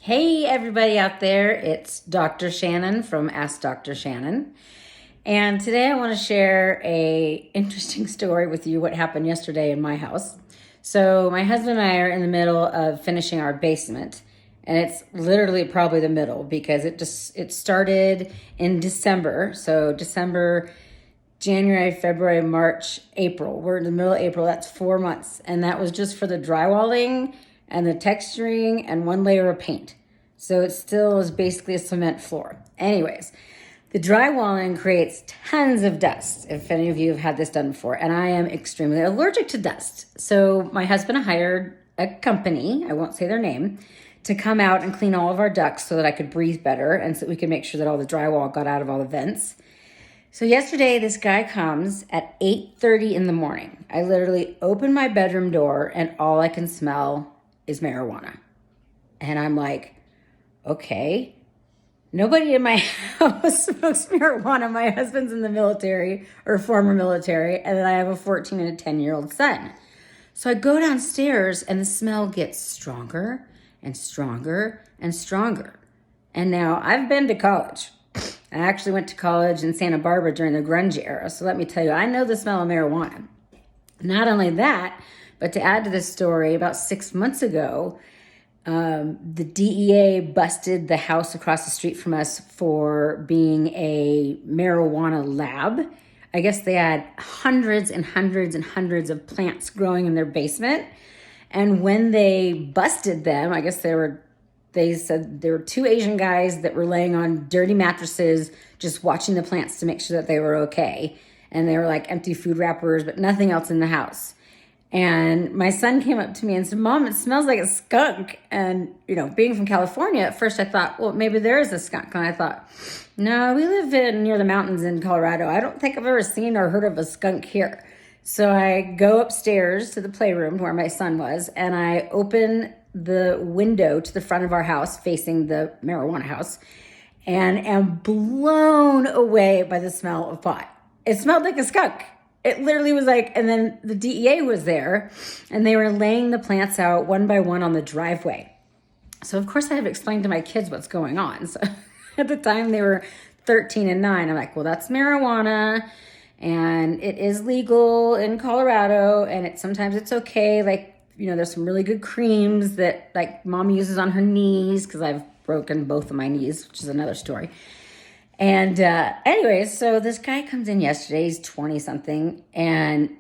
Hey, everybody out there. It's Dr. Shannon from Ask Dr. Shannon. And today I want to share a interesting story with you, what happened yesterday in my house. So my husband and I are in the middle of finishing our basement. And it's literally probably the middle because it started in December. So December, January, February, March, April. We're in the middle of April. That's 4 months. And that was just for the drywalling and the texturing and one layer of paint. So it still is basically a cement floor. Anyways, the drywalling creates tons of dust, if any of you have had this done before. And I am extremely allergic to dust. So my husband hired a company, I won't say their name, to come out and clean all of our ducts so that I could breathe better and so we could make sure that all the drywall got out of all the vents. So yesterday, this guy comes at 8:30 in the morning. I literally open my bedroom door and all I can smell is marijuana. And I'm like, okay, nobody in my house smokes marijuana. My husband's in the military or former military, and then I have a 14 and a 10-year-old son. So I go downstairs and the smell gets stronger and stronger and stronger. And now I've been to college. I actually went to college in Santa Barbara during the grunge era. So let me tell you, I know the smell of marijuana. Not only that, but to add to this story, about 6 months ago, the DEA busted the house across the street from us for being a marijuana lab. I guess they had hundreds and hundreds and hundreds of plants growing in their basement. And when they busted them, I guess they said there were two Asian guys that were laying on dirty mattresses, just watching the plants to make sure that they were okay. And they were like empty food wrappers, but nothing else in the house. And my son came up to me and said, "Mom, it smells like a skunk." And, being from California, at first I thought, well, maybe there is a skunk. And I thought, no, we live near the mountains in Colorado. I don't think I've ever seen or heard of a skunk here. So I go upstairs to the playroom where my son was, and I open the window to the front of our house facing the marijuana house and am blown away by the smell of pot. It smelled like a skunk. It literally was like, and then the DEA was there and they were laying the plants out one by one on the driveway. So of course I have explained to my kids what's going on. So at the time they were 13 and 9. I'm like, well, that's marijuana and it is legal in Colorado and sometimes it's okay. Like, there's some really good creams that like mom uses on her knees because I've broken both of my knees, which is another story. And anyways, so this guy comes in yesterday, he's 20 something, and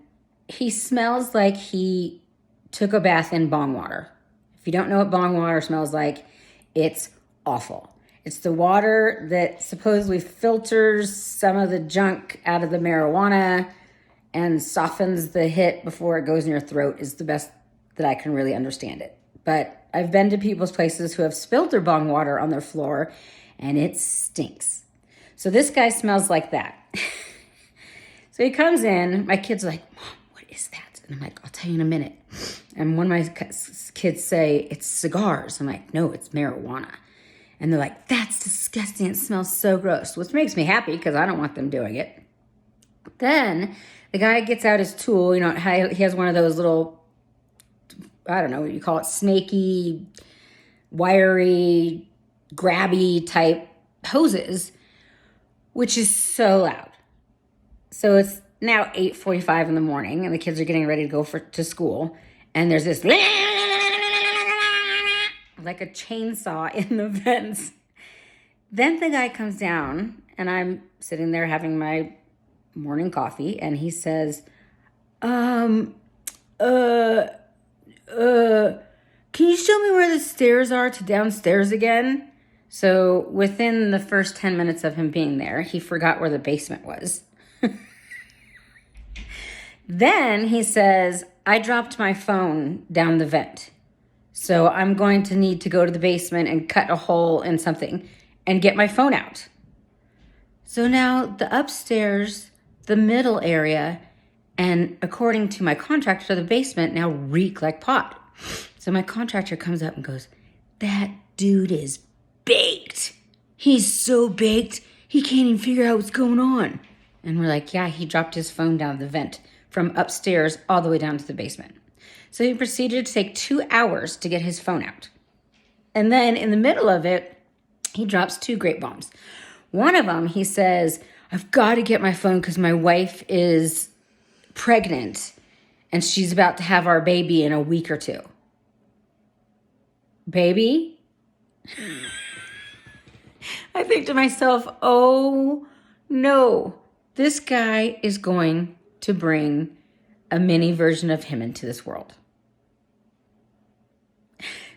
he smells like he took a bath in bong water. If you don't know what bong water smells like, it's awful. It's the water that supposedly filters some of the junk out of the marijuana and softens the hit before it goes in your throat is the best that I can really understand it. But I've been to people's places who have spilled their bong water on their floor, and it stinks. So this guy smells like that. So he comes in, my kids are like, "Mom, what is that?" And I'm like, "I'll tell you in a minute." And one of my kids say, "It's cigars." I'm like, "No, it's marijuana." And they're like, "That's disgusting. It smells so gross," which makes me happy because I don't want them doing it. Then the guy gets out his tool. He has one of those little, I don't know what you call it, snaky, wiry, grabby type hoses, which is so loud. So it's now 8:45 in the morning and the kids are getting ready to go to school. And there's this like a chainsaw in the vents. Then the guy comes down and I'm sitting there having my morning coffee and he says, can you show me where the stairs are to downstairs again? So within the first 10 minutes of him being there, he forgot where the basement was. Then he says, "I dropped my phone down the vent. So I'm going to need to go to the basement and cut a hole in something and get my phone out." So now the upstairs, the middle area, and according to my contractor, the basement now reek like pot. So my contractor comes up and goes, "That dude is baked. He's so baked, he can't even figure out what's going on." And we're like, yeah, he dropped his phone down the vent from upstairs all the way down to the basement. So he proceeded to take 2 hours to get his phone out. And then in the middle of it, he drops 2 great bombs. One of them, he says, I've got to get my phone because my wife is pregnant and she's about to have our baby in a week or 2. Baby? I think to myself, oh no, this guy is going to bring a mini version of him into this world.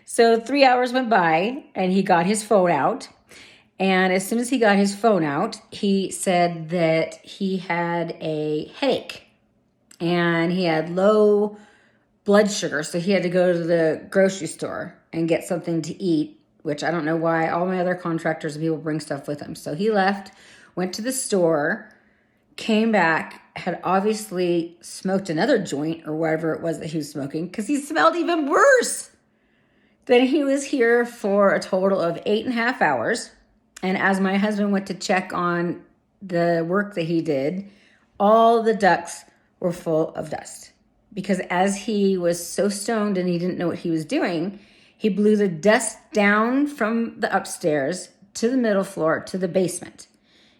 So 3 hours went by and he got his phone out. And as soon as he got his phone out, he said that he had a headache and he had low blood sugar. So he had to go to the grocery store and get something to eat, which I don't know why all my other contractors and people bring stuff with them. So he left, went to the store, came back, had obviously smoked another joint or whatever it was that he was smoking because he smelled even worse. Then he was here for a total of 8.5 hours. And as my husband went to check on the work that he did, all the ducts were full of dust. Because as he was so stoned and he didn't know what he was doing, he blew the dust down from the upstairs to the middle floor to the basement.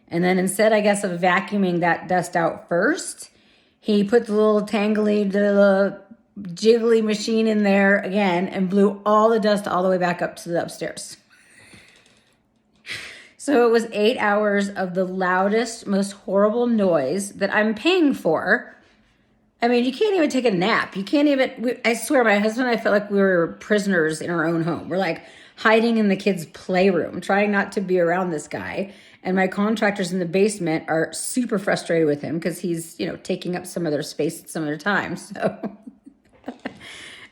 And then instead, I guess, of vacuuming that dust out first, he put the little the jiggly machine in there again and blew all the dust all the way back up to the upstairs. So it was 8 hours of the loudest, most horrible noise that I'm paying for. I mean, you can't even take a nap. You can't even, I swear, my husband and I felt like we were prisoners in our own home. We're like hiding in the kids' playroom, trying not to be around this guy. And my contractors in the basement are super frustrated with him because he's, taking up some of their space at some other time. So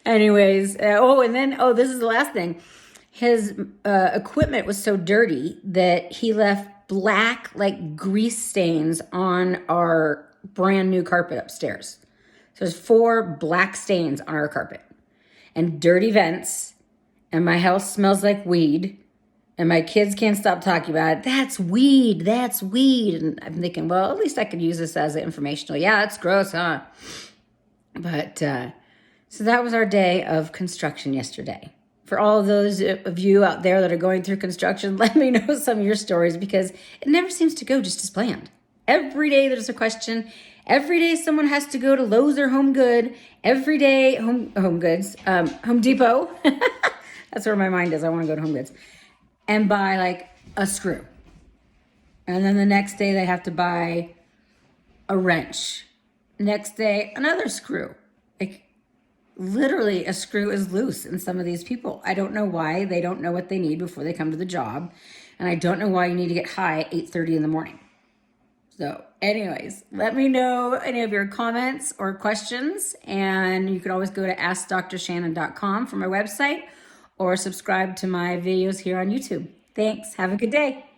anyways, this is the last thing. His equipment was so dirty that he left black, like grease stains on our brand new carpet upstairs. So there's 4 black stains on our carpet and dirty vents. And my house smells like weed. And my kids can't stop talking about it. That's weed. That's weed. And I'm thinking, well, at least I could use this as an informational. Yeah, it's gross, huh? But so that was our day of construction yesterday. For all of those of you out there that are going through construction, let me know some of your stories because it never seems to go just as planned. Every day there's a question. Every day someone has to go to Lowe's or Home Good. Every day, Home Depot. That's where my mind is. I want to go to Home Goods. And buy like a screw. And then the next day they have to buy a wrench. Next day, another screw. Like literally a screw is loose in some of these people. I don't know why. They don't know what they need before they come to the job. And I don't know why you need to get high at 8:30 in the morning. So anyways, let me know any of your comments or questions. And you can always go to askdrshannon.com for my website or subscribe to my videos here on YouTube. Thanks. Have a good day.